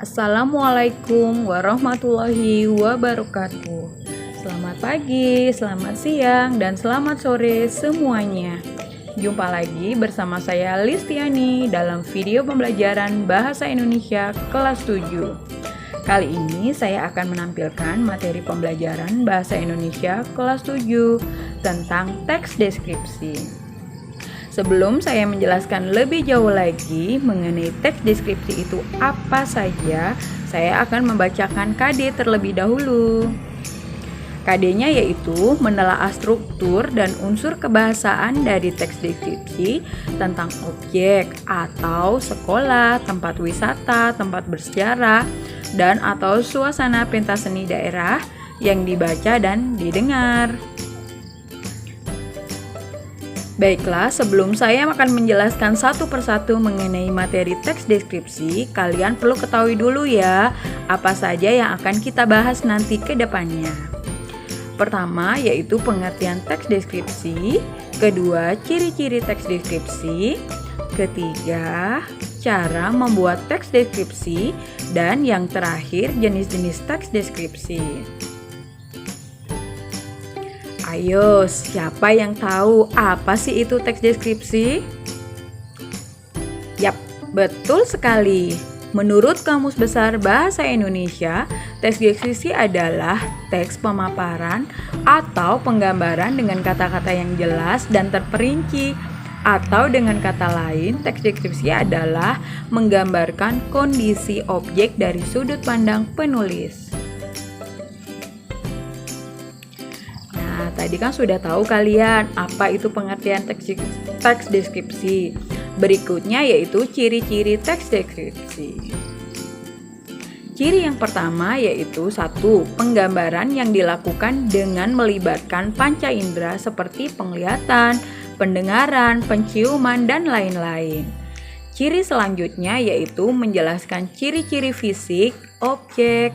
Assalamualaikum warahmatullahi wabarakatuh. Selamat pagi, selamat siang, dan selamat sore semuanya. Jumpa lagi bersama saya Listiani dalam video pembelajaran Bahasa Indonesia kelas 7. Kali ini saya akan menampilkan materi pembelajaran Bahasa Indonesia kelas 7 tentang teks deskripsi. Sebelum saya menjelaskan lebih jauh lagi mengenai teks deskripsi itu apa saja, saya akan membacakan KD terlebih dahulu. KD-nya yaitu menelaah struktur dan unsur kebahasaan dari teks deskripsi tentang objek atau sekolah, tempat wisata, tempat bersejarah, dan atau suasana pentas seni daerah yang dibaca dan didengar. Baiklah, sebelum saya akan menjelaskan satu persatu mengenai materi teks deskripsi, kalian perlu ketahui dulu ya, apa saja yang akan kita bahas nanti ke depannya. Pertama, yaitu pengertian teks deskripsi. Kedua, ciri-ciri teks deskripsi. Ketiga, cara membuat teks deskripsi. Dan yang terakhir, jenis-jenis teks deskripsi. Ayo, siapa yang tahu apa sih itu teks deskripsi? Yap, betul sekali. Menurut Kamus Besar Bahasa Indonesia, teks deskripsi adalah teks pemaparan atau penggambaran dengan kata-kata yang jelas dan terperinci. Atau dengan kata lain, teks deskripsi adalah menggambarkan kondisi objek dari sudut pandang penulis. Tadi kan sudah tahu kalian apa itu pengertian teks deskripsi. Berikutnya yaitu ciri-ciri teks deskripsi. Ciri yang pertama yaitu 1. Penggambaran yang dilakukan dengan melibatkan panca indera seperti penglihatan, pendengaran, penciuman, dan lain-lain. Ciri selanjutnya yaitu menjelaskan ciri-ciri fisik objek.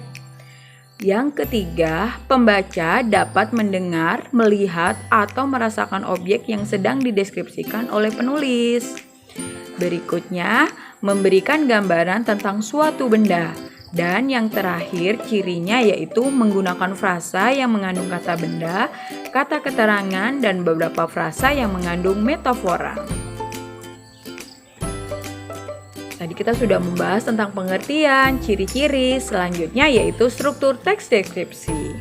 Yang ketiga, pembaca dapat mendengar, melihat, atau merasakan objek yang sedang dideskripsikan oleh penulis. Berikutnya, memberikan gambaran tentang suatu benda. Dan yang terakhir, cirinya yaitu menggunakan frasa yang mengandung kata benda, kata keterangan, dan beberapa frasa yang mengandung metafora. Tadi kita sudah membahas tentang pengertian, ciri-ciri, selanjutnya yaitu struktur teks deskripsi.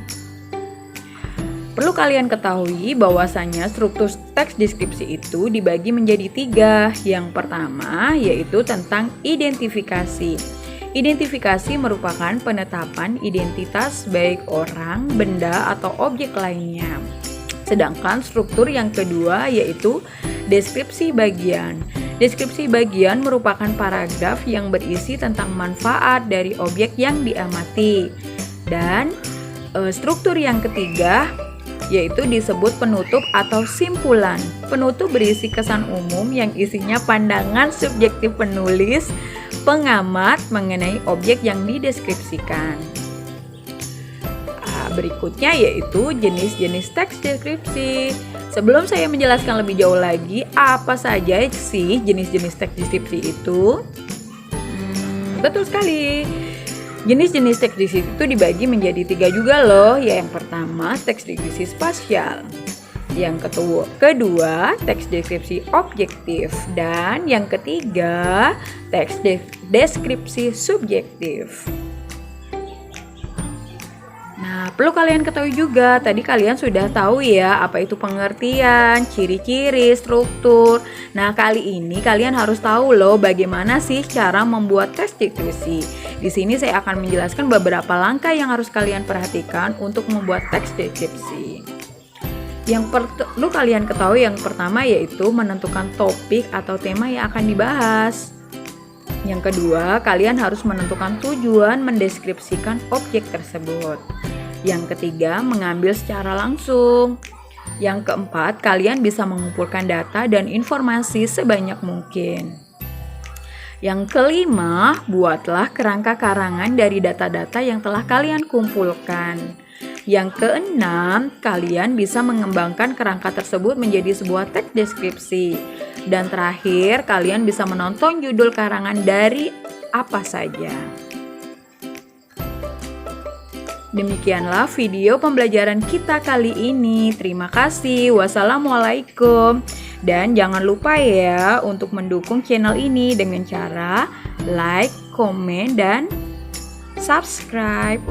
Perlu kalian ketahui bahwasannya struktur teks deskripsi itu dibagi menjadi 3. Yang pertama yaitu tentang identifikasi. Identifikasi merupakan penetapan identitas baik orang, benda, atau objek lainnya. Sedangkan struktur yang kedua yaitu deskripsi bagian. Deskripsi bagian merupakan paragraf yang berisi tentang manfaat dari objek yang diamati. Dan struktur yang ketiga yaitu disebut penutup atau simpulan. Penutup berisi kesan umum yang isinya pandangan subjektif penulis, pengamat mengenai objek yang dideskripsikan. Berikutnya yaitu jenis-jenis teks deskripsi. Sebelum saya menjelaskan lebih jauh lagi apa saja sih jenis-jenis teks deskripsi itu? Betul sekali. Jenis-jenis teks deskripsi itu dibagi menjadi 3 juga loh. Yang pertama, teks deskripsi spasial. Yang kedua, teks deskripsi objektif. Dan yang ketiga, teks deskripsi subjektif. Nah, perlu kalian ketahui juga, tadi kalian sudah tahu ya apa itu pengertian, ciri-ciri, struktur. Nah, kali ini kalian harus tahu loh bagaimana sih cara membuat teks deskripsi. Di sini saya akan menjelaskan beberapa langkah yang harus kalian perhatikan untuk membuat teks deskripsi. Yang perlu kalian ketahui yang pertama yaitu menentukan topik atau tema yang akan dibahas. Yang kedua, kalian harus menentukan tujuan mendeskripsikan objek tersebut. Yang ketiga, mengambil secara langsung. Yang keempat, kalian bisa mengumpulkan data dan informasi sebanyak mungkin. Yang kelima, buatlah kerangka karangan dari data-data yang telah kalian kumpulkan. Yang keenam, kalian bisa mengembangkan kerangka tersebut menjadi sebuah teks deskripsi. Dan terakhir, kalian bisa menonton judul karangan dari apa saja. Demikianlah video pembelajaran kita kali ini. Terima kasih. Wassalamualaikum. Dan jangan lupa ya untuk mendukung channel ini dengan cara like, komen, dan subscribe.